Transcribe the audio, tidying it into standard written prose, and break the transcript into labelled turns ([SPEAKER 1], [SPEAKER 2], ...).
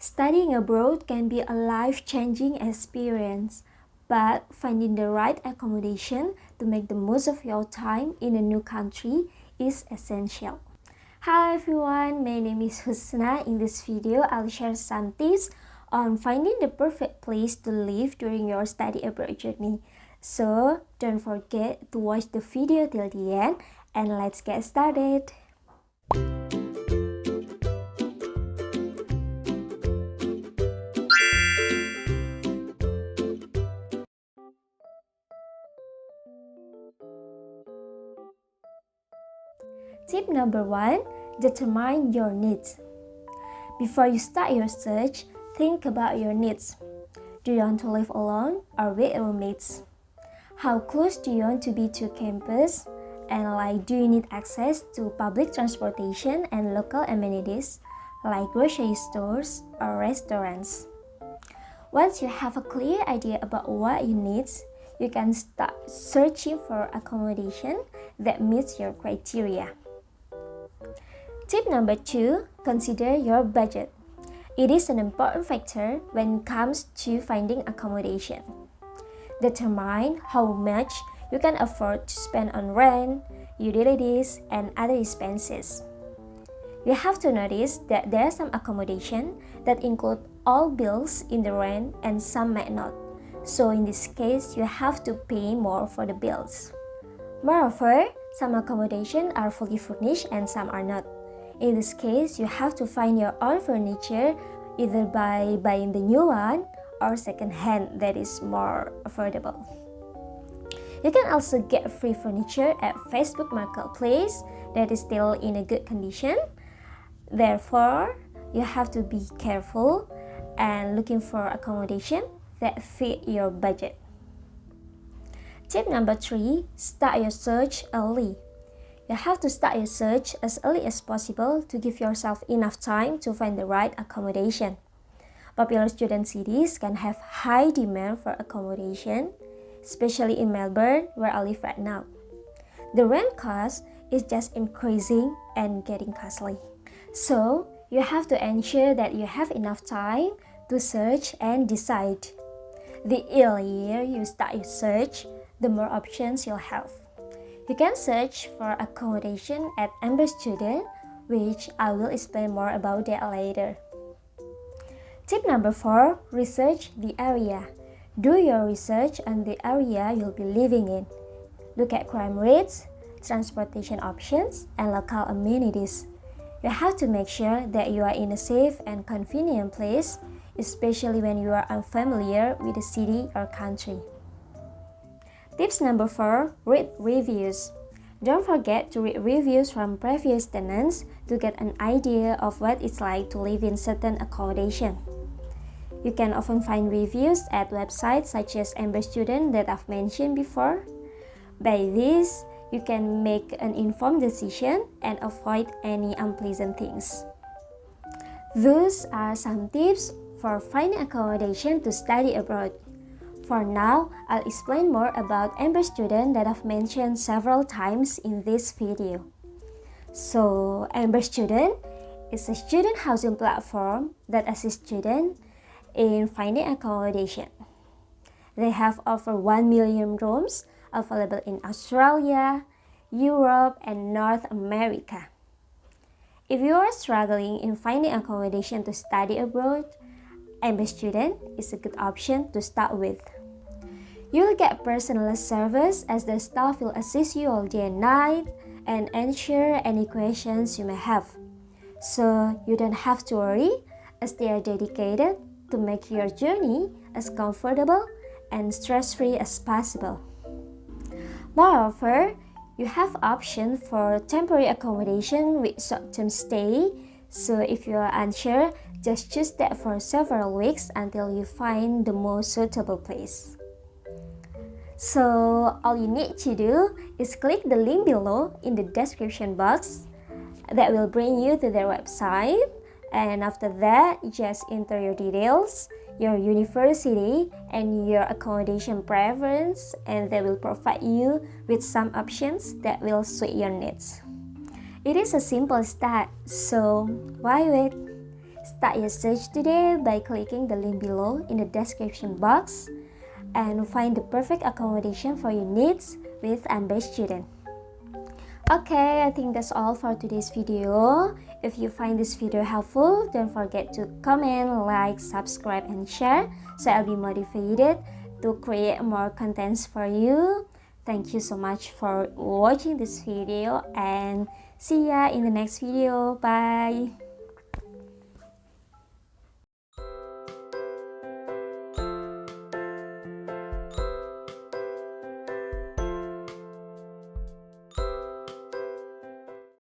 [SPEAKER 1] Studying abroad can be a life-changing experience, but finding the right accommodation to make the most of your time in a new country is essential. Hi everyone, my name is Husna. In this video, I'll share some tips on finding the perfect place to live during your study abroad journey. So don't forget to watch the video till the end and let's get started. Tip number 1, determine your needs. Before you start your search, think about your needs. Do you want to live alone or with roommates? How close do you want to be to campus? And do you need access to public transportation and local amenities like grocery stores or restaurants? Once you have a clear idea about what you need, you can start searching for accommodation that meets your criteria. Tip number 2, consider your budget. It is an important factor when it comes to finding accommodation. Determine how much you can afford to spend on rent, utilities, and other expenses. You have to notice that there are some accommodation that include all bills in the rent and some might not. So in this case, you have to pay more for the bills. Moreover, some accommodation are fully furnished and some are not. In this case, you have to find your own furniture either by buying the new one or second-hand that is more affordable. You can also get free furniture at Facebook Marketplace that is still in a good condition. Therefore, you have to be careful and looking for accommodation that fit your budget. Tip number 3, start your search early. You have to start your search as early as possible to give yourself enough time to find the right accommodation. Popular student cities can have high demand for accommodation, especially in Melbourne, where I live right now. The rent cost is just increasing and getting costly. So, you have to ensure that you have enough time to search and decide. The earlier you start your search, the more options you'll have. You can search for accommodation at Amber Student, which I will explain more about that later. Tip number 4, research the area. Do your research on the area you'll be living in. Look at crime rates, transportation options, and local amenities. You have to make sure that you are in a safe and convenient place, especially when you are unfamiliar with the city or country. Tips number 4, read reviews. Don't forget to read reviews from previous tenants to get an idea of what it's like to live in certain accommodation. You can often find reviews at websites such as Amber Student that I've mentioned before. By this, you can make an informed decision and avoid any unpleasant things. Those are some tips for finding accommodation to study abroad. For now, I'll explain more about Amber Student that I've mentioned several times in this video. So, Amber Student is a student housing platform that assists students in finding accommodation. They have over 1 million rooms available in Australia, Europe, and North America. If you are struggling in finding accommodation to study abroad, Amber Student is a good option to start with. You'll get personalized service as the staff will assist you all day and night and answer any questions you may have. So you don't have to worry as they are dedicated to make your journey as comfortable and stress-free as possible. Moreover, you have option for temporary accommodation with short-term stay. So if you are unsure, just choose that for several weeks until you find the most suitable place. So all you need to do is click the link below in the description box that will bring you to their website, and after that just enter your details, your university and your accommodation preference, and they will provide you with some options that will suit your needs. It is a simple start, so why wait? Start your search today by clicking the link below in the description box and find the perfect accommodation for your needs with ambitious student. Okay, I think that's all for today's video. If you find this video helpful, don't forget to comment, like, subscribe, and share so I'll be motivated to create more contents for you. Thank you so much for watching this video and see ya in the next video. Bye.